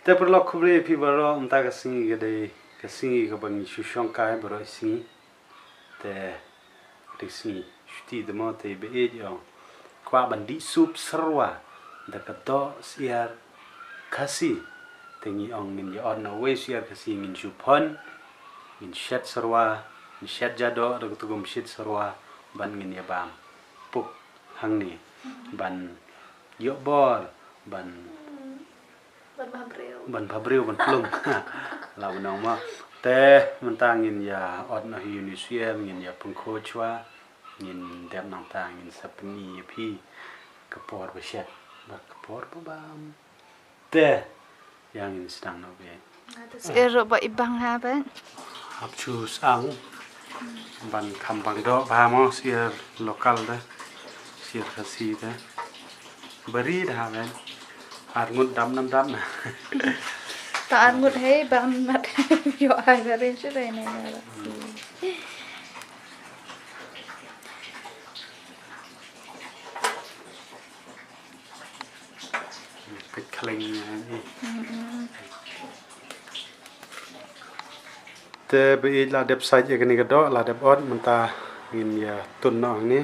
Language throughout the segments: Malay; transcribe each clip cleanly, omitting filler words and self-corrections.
แต่พอเราคุยพี่บารอมตากสิ่งก็ได้ก็สิ่งก็บางชุดช่องกายบารอสิ่งแต่เด็กสิ่งชุดที่ดมอเตเบเอจเอากว่าบันดีซุปสระวะแต่ก็ต่อเสียร์คาสีแต่งี้องเงินยอดเอาไว้เสียร์คาสีเงินชุบพันเงินเช็ดสระวะเงินเช็ดจัดดอกแล้วก็ตุกมเช็ดสระวะบันเงินยาบามปุกหังนี่บันยกบอลบันบันพับเรียวบันพลุ่มเราบันน้องมาแต่มันต่างเงินยาอดนะยูนิเซียเงินยาพังโคชัวเงินเด็บน้องต่างเงินสับปนีพี่กระปอดไปเช็ดบักกระปอดบ้ามแต่ยังเงินสังนกเอง Ero ba ibang haben? ฮับชูสังบันคำบังดอกพามอเสียโลคัลเด้เสียคาซีเด้บรีดฮะแม่อาร์งุดดำน้ำดำนะ Ta armut hey bang mat yo ai ga re chu dai ne la. เป็นคลิงนี่แต่ไปลาเด็บไซต์อย่างนี้ก็ดอลาเด็บออดมันตาเงินยาตุนน้องนี่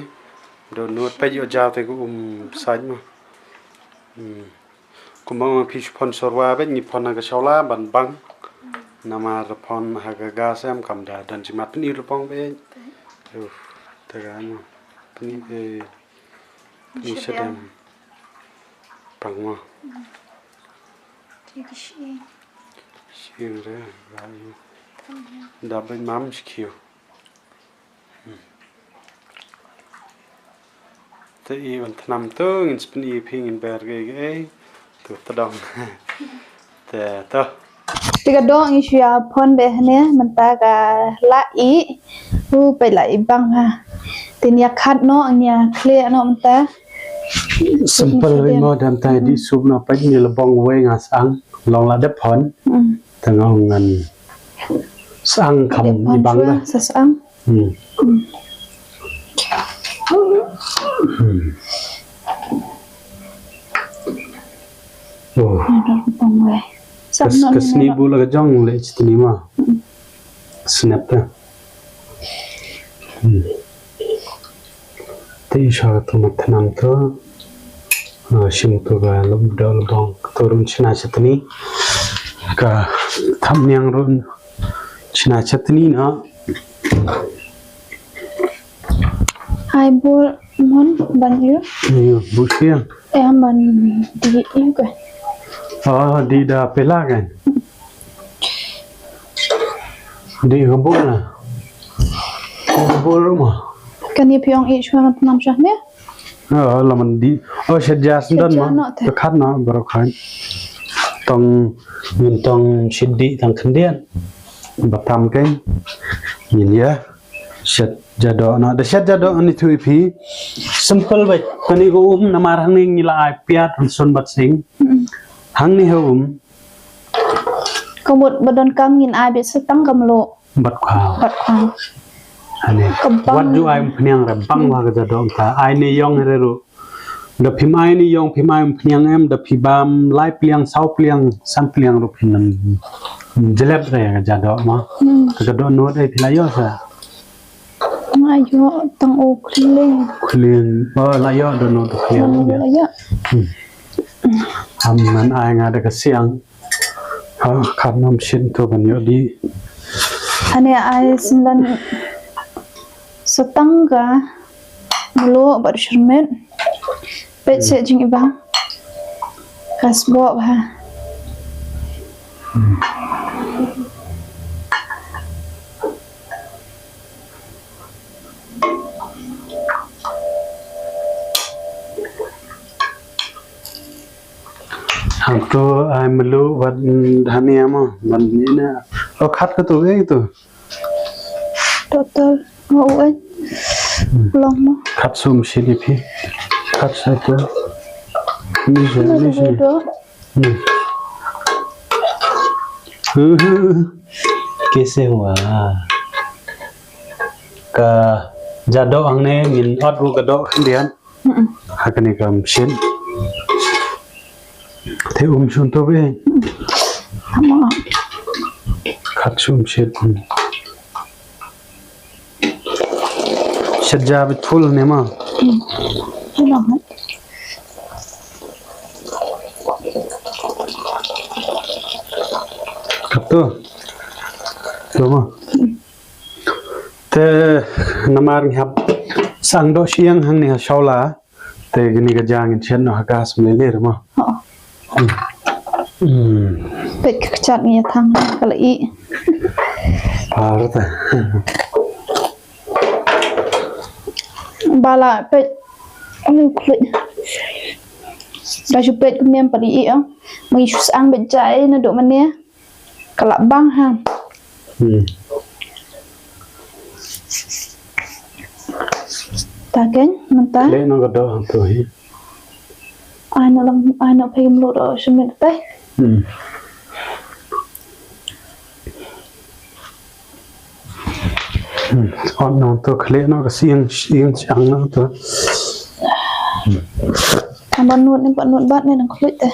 โดนนวดไปอยู่ยาวแต่ก็ไซต์มากูมองพิชพอนสวาเป็นญี่ปุ่นนักชาวลาบันบังนามาร์พอนหากกาเซมคำดาดันจิมาเป็นอีรูปองเป็นแต่กันมาเป็นนี่แสดงปังมาชิลเลยไรดับเป็นมัมสคิวแต่อีวันทำตัวเงินสปินอีพิงเงินเบอร์เกย์ตัวตะดองแต่ตัว Tiga dong isu ya pon be ne menta ga la I hu pe la ibang ha. Tin ya khat no anya clear no menta. Simple way mo dam tai di sub no pa ni la bong we nga sang long la de phon ta ngong ngan sang kham ni bang da sa sang oh bong we kasni bu la jong le chitni ma snap ta te sha to matnam to shim to ga lum dal bong torun china chitni ka tham nyang run china chitni na hai bol mon ban yu bu siang em ban di yu ka di da pela kan di gabol na gabol ma kan ye pyong I chwa nam sha ne la man di shet jas dan ma to khat na baro khan tong min tong shidi thang khandian ba tam kai yin ya shet jado na the shet jado ani thui phi simple bai kani go namar hang ni la ai piat son bat sing hang ni hum ko một badon kam ngin ai be sa tang kam lo bat khao ane wat ju ai phnyang ra bang wa ga jado ta ai ni yong re ru da phim ai ni yong phim ai phnyang em da phibam lai pliang sau pliang sam pliang ru phin jelep re ga jado ma ga do no dai phila yo sa ma yo tang o clean la yo do no to clean ya man ai nga da ka siang khat nam shin to ban yo di ane ai sindan satanga mulo bar shermen pet se jing ibang kasbo ha हम तो आई मलु वन धनिया म मन नि ना ओ खात का तो ए तो total ngau ai long ma खात सुम सिनि फि खात sa तो ni je कैसे हुआ का jado angne ngin ot ru ka do khlian hakani kam shin te sun to be Ama khachum shet shet ja bit full ne ma nó hết kapto ma te namar hab sang do siang hang ne shaula te gini ga jang chen no hagas me le ma bịch chặt nghe thằng cái lị parta ba la bịch anh khuyên đã chụp bịch của miền Paris á mình chụp sang bịch trái nó độ mình nhé cả lạ băng hàng ta kén mình ta le no ga do to hi ai nó phải mua đồ cho mình tay on no to khle no ga siang chang no to bọn nuốt bắt nên nó khuyết đấy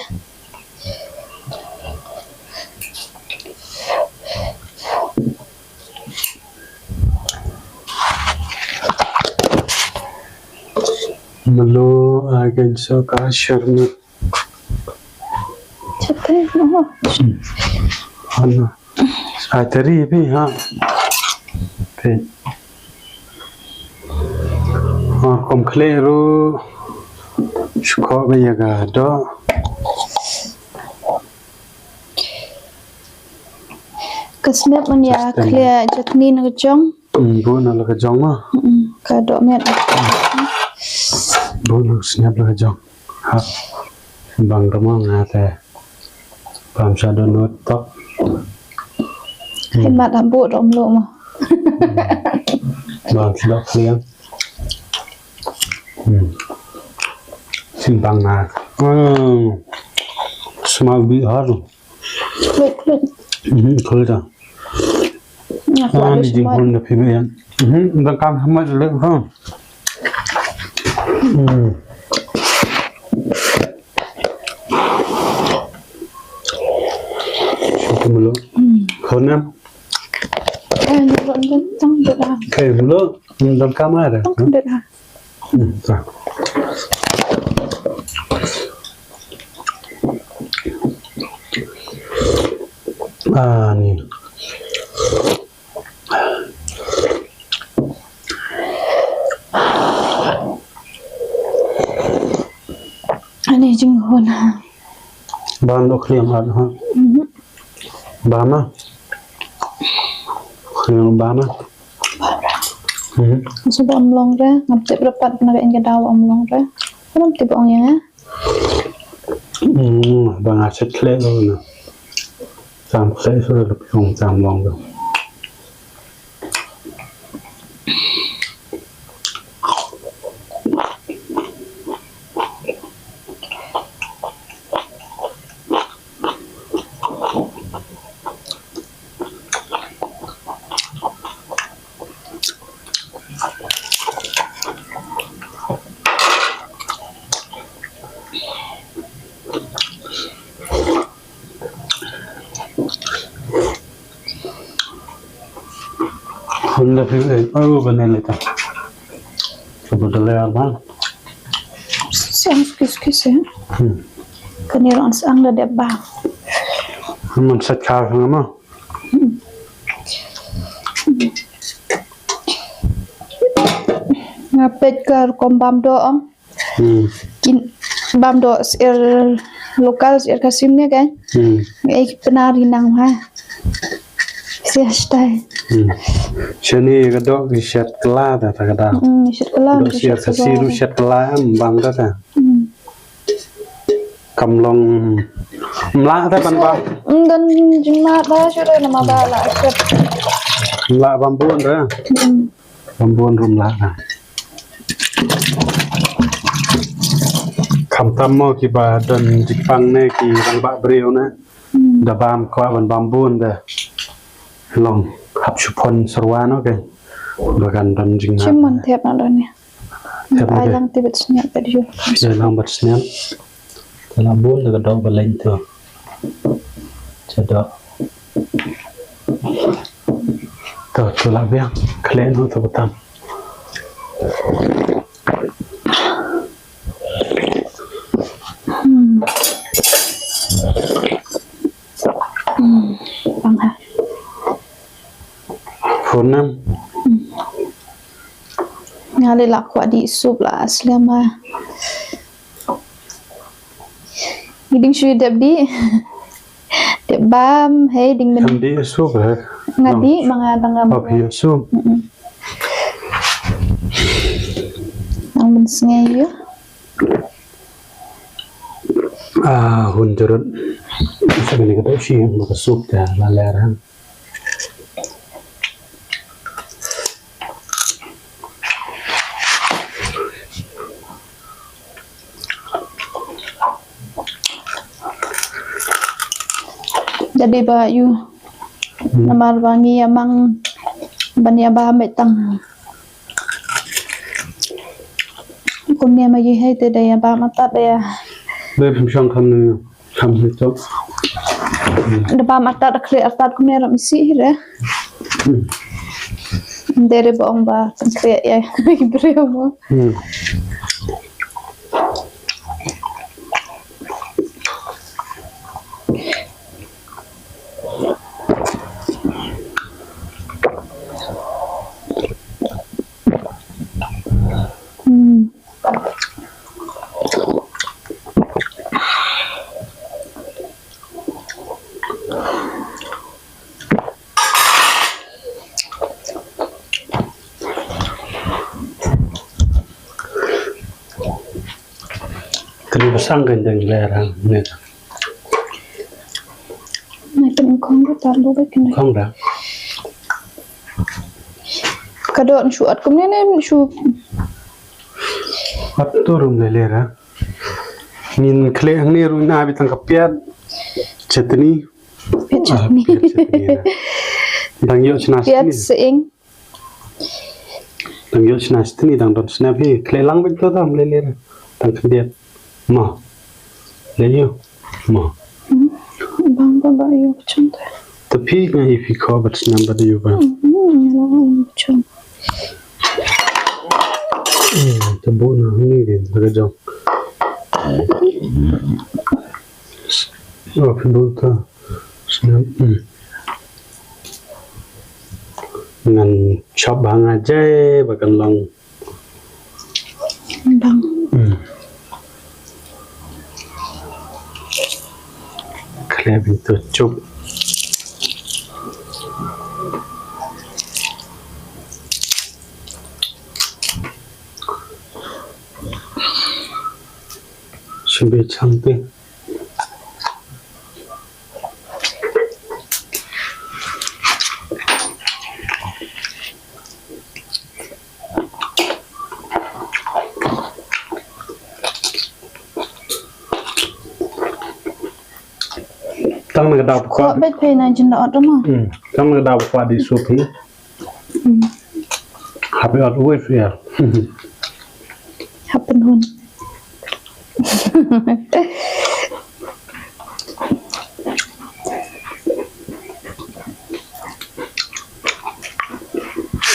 malo again so ka sharmi chắc thế nó on ai tari bi ha pe kom khle ro shko be yaga do cái snap mình ya clear chutney nó trong bu na la ka jong ma cái độ mẹ bu na snap la ka jong ha bang rama nga te pam sa do not top hay mặt làm bộ rộng lộ mà bang sa kliang sin bang na small bi haru khuyết khơi da nhà quả đi ding hon na phi me đang cam hamat le không Kumno hon em nó vẫn trong được à cái mlo đang cam ai đấy không được à ni anh ấy chừng hôn à ban do kliam ha bama kliam bama masuk omlong ra ngapit rapat na kain kadaw omlong ra ano tipo ang yan bang achet kle lo na sam kle so lo pyong sam long lo hon la phi banele ta sebetulnya apa sang kis ya keniran sang da debba man set ka ma ngapit ke kombam do om kin bam do lokal kasimnya kan penari nang ha siastai Sini kadok di shet kela ta kada. Shet kela do siar kasiru shet kela bang ta ta. Kamlong mla ta ban ba. Dan jima ba sudah nama bala shet. Mla bambun ra. Bambun rum la ta. Kam tammo ki ba dan jipang ne ki rang ba breu na. Da bam kwa ban bambun da. Long hấp chupon sarwa no ke bagan dan jing na cuman tiap ada nih ai lang tibet senyap tadi jo lang bat snap dalam bol da do balen to Cedok. Tuh, tulak biang. Kalian itu betul. Bang ha. Phunam. Ngali lak kwa di sup lah selama. Giding shui dep di. Dep bam, hey ding ben. Di sup ha. Ngadi mga tangga. Papi sup. Nang ben sengayo. Hun jerut. Segala kata sih maka sup dah laleran. Jadi ba you namar wangi amang banya ba metang kumne ma yi hai te daya ba mata daya Đây phim xong không hết tốt. da ba mata da kle atat kumne ram si hira dere ba om ba tan kle ya ibreo mo Terus sang gendeng lerang ni. Nai pen kong ko tar lo ba kin Không đã. kadon shuat kumne ne shu Atur lera. Nin kle ang ni runa bitang kapiat. Chetni. pechat ni Dang yo chnas piat ni. seing Dang yo chnas ni dang don snap hi. Kle lang bit to dam lera. Dang kediat. Ma. Le yo. Ma. bang ba yo chunta Tapi ngai fi ko bat snap ba yo ba. chun Tabu na ni din daga jong. Oh, pinbuta. Snap. Ngan shop bang aja bakan long. bang Kalian itu cup. Sampai cantik. Tang nak dapat ko kuat. bet pe na jin da odmo Tang nak dapat kuat di supi. Happy out with ya. happen hun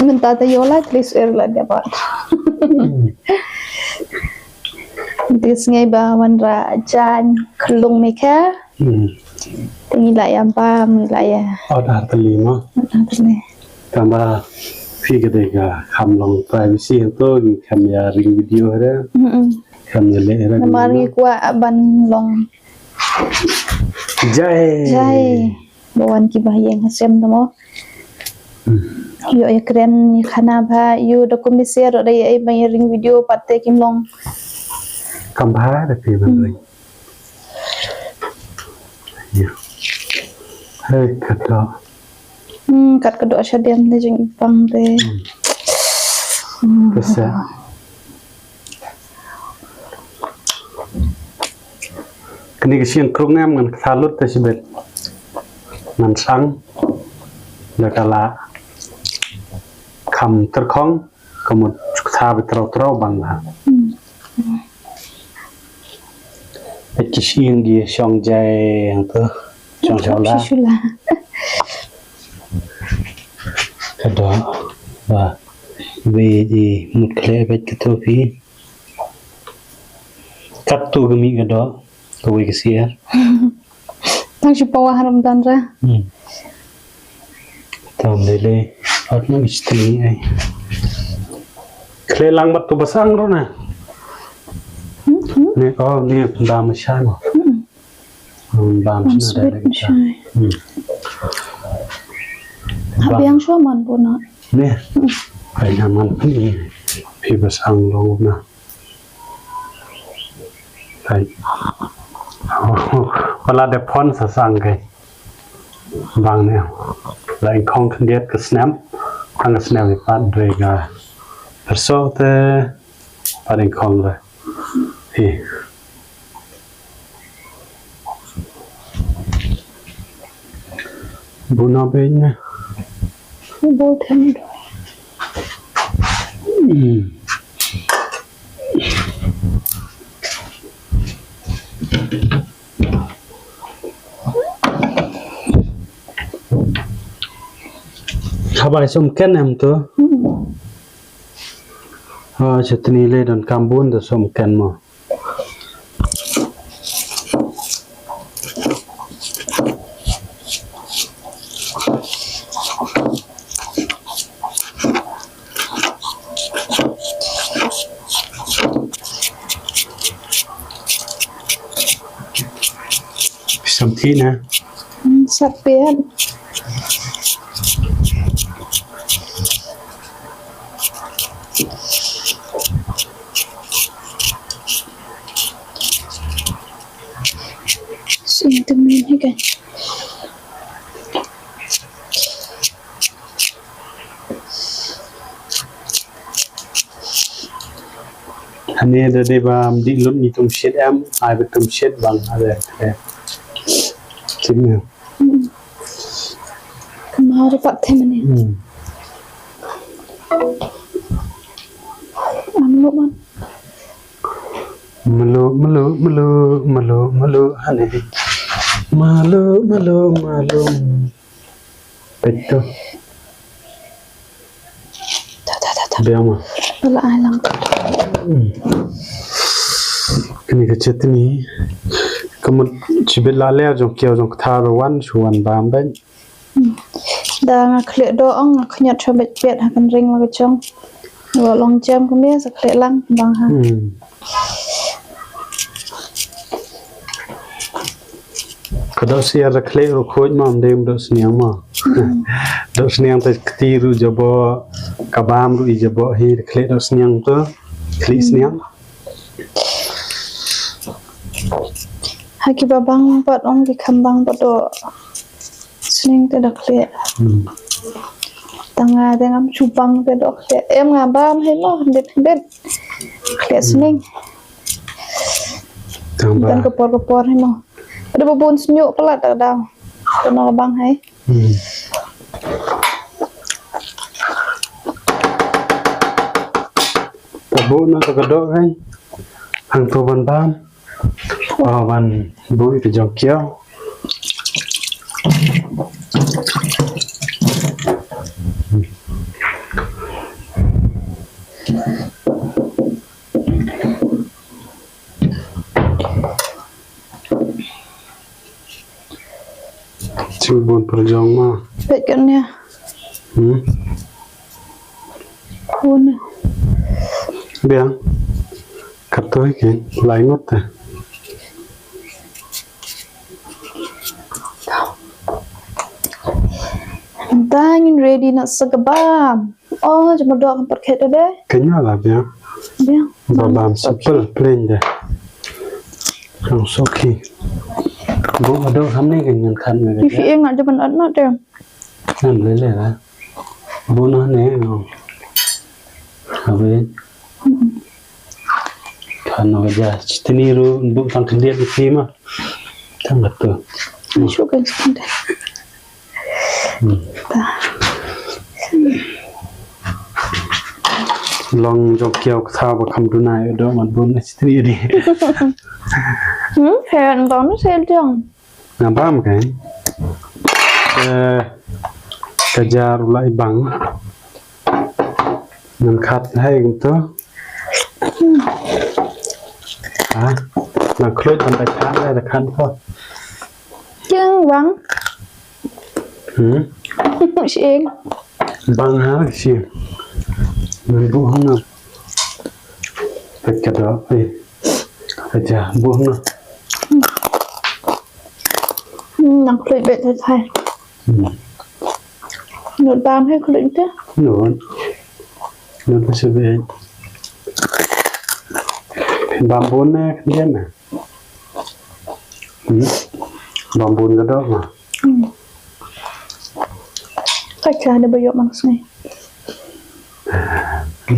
minta ta yo la please er la dia ba dis ngai ba wan ra jan klung me kha tingi la yam pa mi la ya Out hartali mah. Tambah figure kam long privacy itu kam ya ring video ada kam ya le ada namari kwa ban long jai bawan ki bahayeng hasem tamo yo ya keren khana bha yo dokumentar ro dai ai mai ring video patte kim long kam bha ada pi man ya hai kata kat kedua syadiam de jeng ipang de bisa kini kesian krungam ngan salut tersebut ngan sang nakala kam terkong kemudian sahabat terau bangla kesian dia syong jai yang tu chọn chọn lá cái đó và về gì một cái về cái tô phí cắt tu cái cái đó cái cái xia tăng chụp bao harum tan ra tao đây ở nó bị string này cái lang bắt tu basang rồi nè nè có nè đam sai mà đam sai đây cái habis yang suaman pun nak nè phải làm ăn cái gì thì basang luôn nè phảiเวลาเด็กพ่นสั่งไงบางเนี่ยแล้วอีกของคันเดียดก็สแนปทางก็สแนปอีกปัดด้วยกันแต่โซ่แต่ปัดอีกของเลยบุญเอาไปเนี่ยบุญเท่านี้ข้าวใบส้มแก่นemตัวชุดนี้เลยโดนกำบุญแต่ส้มแก่นมั้งสมที่นะสับเปลี่ยนสิ่งตรงนี้ให้กันอันนี้เดี๋ยวได้ว่าดิลุนี่ตรงเช็ดแอมไอไปตรงเช็ดบางอะไรจริงเนี่ยkemarin dapat tema ni anu man malu aneh malu betul biar mah bala alang ini kecil ni kamu cibet lalai jong kiau jong thar wan chuan bam ben dah ngak lek do ong ngak nyat chobet pet akan ring la chong lo long jam ko me sak lek lang bang ha Kalau siar raklek rukut mam dem dos niang ma dos niang te ketiru jabo kabam ru jabo hi raklek dos niang tu klis niang haki babang pat ong di kambang bodo sning te dak le tanga tengam chupang te dok te em ngabam he mo det kle sning dan kepor he mo ada bubun senyuk pelat tak dah kena bang hai bubun nak kedok kan hang tu ban bam ban bui ke jong kiau Cubun perjong mah. Baik kan ya. Pun. Biang. Katoi kan, lain ngot ta. Entah ingin ready nak segabam. Oh, cuma doa perket deh. Kenya lah biang. Biang. Babam simple plain deh. Yang soki. Bố ở đâu khám này cái nhân khăn người đấy. Em nói cho mình ấn nó treo. Làm lấy lẻ là bố nó né không? Ở bên. Khăn nó ra chỉ ni ru bố thằng kinh điệp cái mà thằng ngặt từ. Chú cái gì đây? Long jok kiau thao và cầm đu này ở đó mà bố nó chỉ đi đi. Hẹn đó nó xem chưa? Ngắm ba một cái. kejar ulai bang khát hay cũng tốt mà khơi còn phải khát đây là khát thôi chứ vắng xiên băng há xiên mình buông không nào phải cái đó phải trả buông nào nặng khơi bệt thật thay nốt bám hay khơi thế nốt có sự về bám bốn nè biết nè bám bốn cái đó mà cách ra để bây giờ bằng này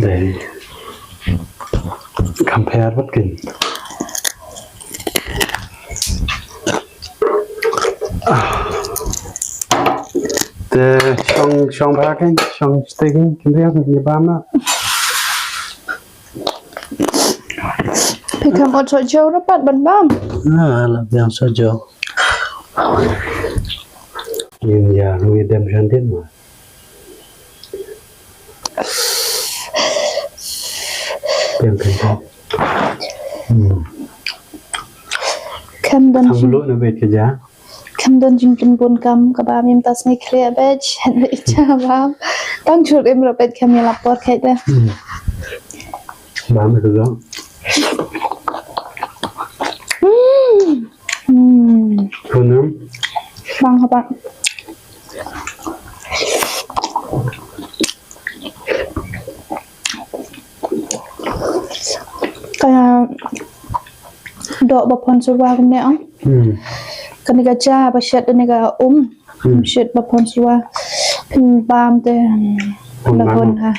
để compare bất kỳ để xong ba cái xong sticking cái gì như bám đó thì cầm một sợi dâu nó bắt bắn bám làm sao sợi dâu nhưng giờ nuôi đem ra đến mà đem cái đó cầm đơn thằng lúa nó về cái giá cầm đơn chim chim buồn cầm các bạn em ta sẽ clear bed hẹn với cha bám đang chụp em rồi bed cầm nhà laptop khách đây bám được đó thôi nữa vâng các bạn cái độ bọc hòn sôi qua cũng nè cái này cái cha bà shet này cái shet bọc hòn sôi qua pin bám thế là hòn ha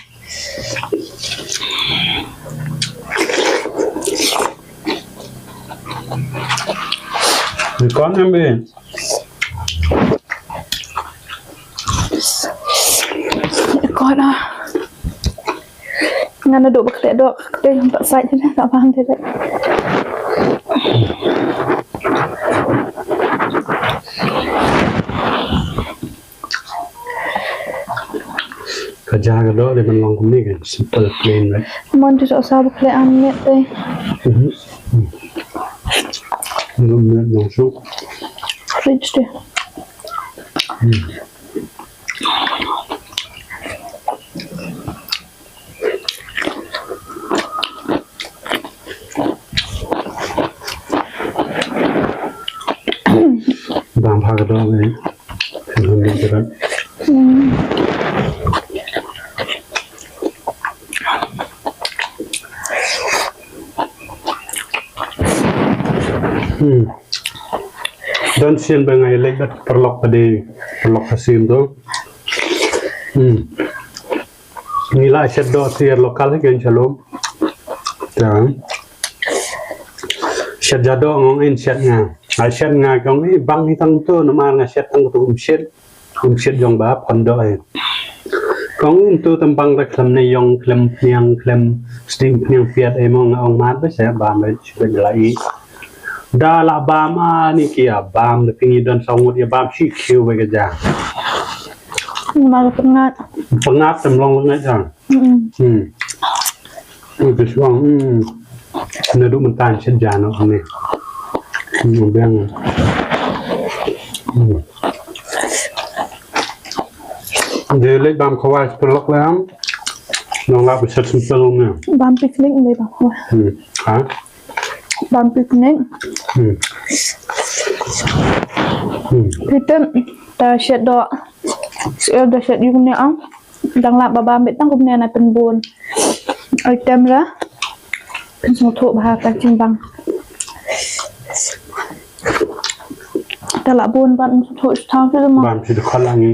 con em bên coi đó ngăn nó đổ bạc lẹ độ đây không tận sạch thế này tạo vang thế đấy cái giá cái đó để mình lòng cũng đi cái simple plain đấy mình thì sợ sao bạc lẹ ăn nhẹ đây ngâm lòng súp fridge đi bám phá cái đó đấy thì hơn được đấy dan sian bengai leg dat perlok hasim tu nila shet do tier lokal gen shalom dan shet jado ngong in shet nga kong ni bang ni tang tu no mar nga shet tang tu shet jong ba pon do ai kong tu tambang da klam nei yong klam sting niang piat ai mong ong mat ba se ba mai chben lai da la bam ni kia bam de pingi don song mut ya bam chi khiu we ga ja mà pengat temlong ngai jang itu suang na du mentan chen ja no ni bang de le bam khawai pelok lam nong la beset simple ne bám picnic đây bảo ha bám picnic Peter ta shet do sel da shet yung ne ang dang la ba bám bet tang kum ne na pen buồn item ra pen song thu ba ta chim bang ta la buồn bạn thu thao chứ mà bam chi de khalangi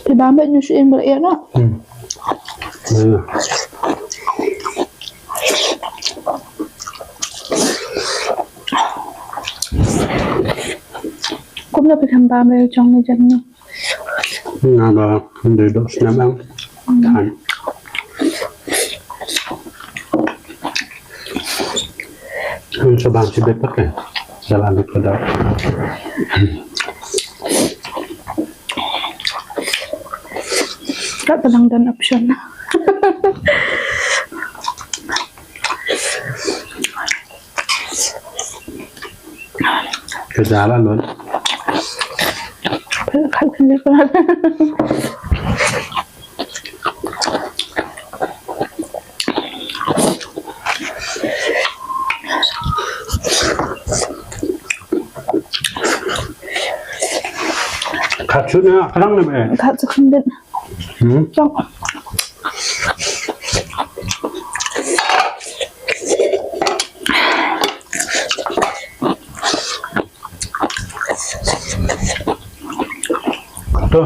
thì bám bên như chuyện bữa yến đó cũng là bị thầm bàm về trong người dân nữa ngà bà để đốt nấm ăn thành cho bạn chỉ biết bất kểจะlàm được cái đó rất là năng đơn option cái giá là lớn khách không biết là khát chút nữa khát lắm này mẹ khát sẽ không định trong Tuh.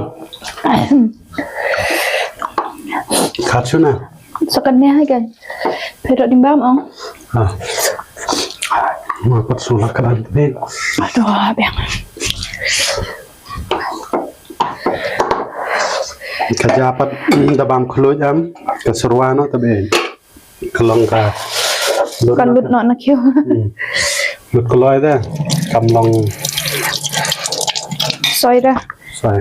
Khát chút nào sao cần nghe hay cần phải đợi điểm bám không mà có số là cái đàn bên rồi bèn cái giá bắt đập bám khơi ấm cái sờ hoa nó tập bên cái lòng cả còn lụt nọ nó kêu lụt cái loi đó cầm lòng xoay ra xoay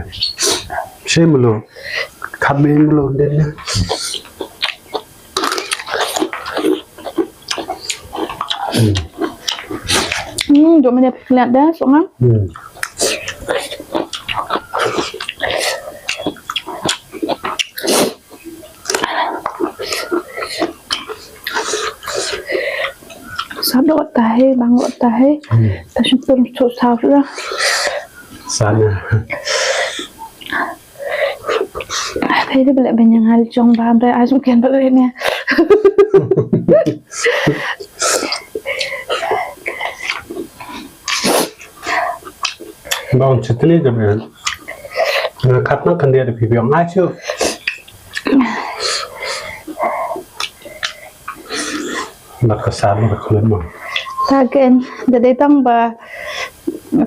xem một lượt khát bên một lượt đến nhá chỗ mình đẹp lẹt đấy xuống lắm sao đốt tay bằng đốt tay ta chúng tôi sốt sao nữa sao nè thấy thế lại bên nhà hai trong bàn đây ai cũng khen bật lên nè Bang cerita ni je kat nak kan dia ada pipi yang acu. Nak kesan nak keluar mah. Tagen, jadi tang ba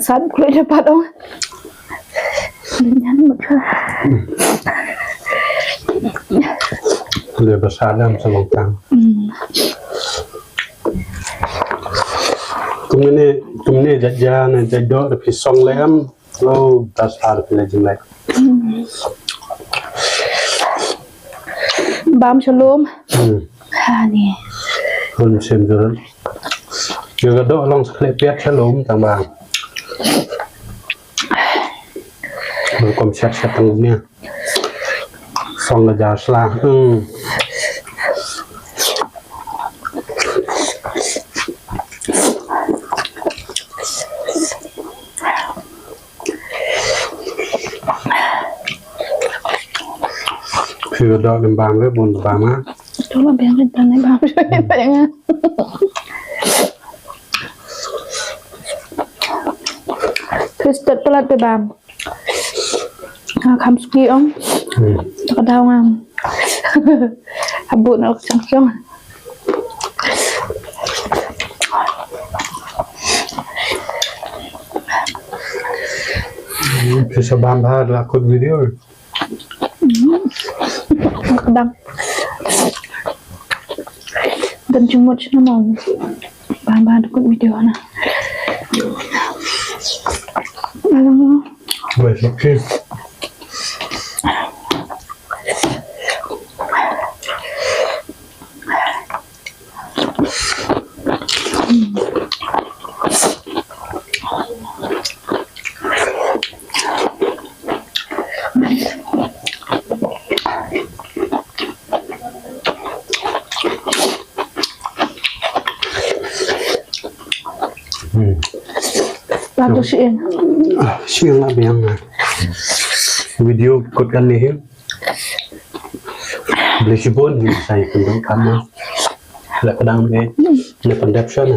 saat keluar cepat dong. Nyan betul. Lebih besar dalam selongkang. Kumne jajan jadok tapi song lem lo tas ada pelajang lek. Bám shalom. Nè. Hơn xem rồi. Giờ cái độ long sẽ biết shalom tàng bàng. Rồi còn xét tầng nha. Xong là giờ slang. Khi đó làm bàn với buồn bà má. Đó là béo lên tầng này bám rồi em phải nha. Cứ tật tậtไปbám. Khám ski ông. Có đau không? Hấp bụi nó trong trong. Bisa bambah lakut video. Đăng gần chừng 1 năm mong ba được video nè Vậy là khi làm được chuyện siang lah biang video kot kan ni beli sibun saya kendung kamu lah kadang ni le conception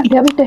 dia biết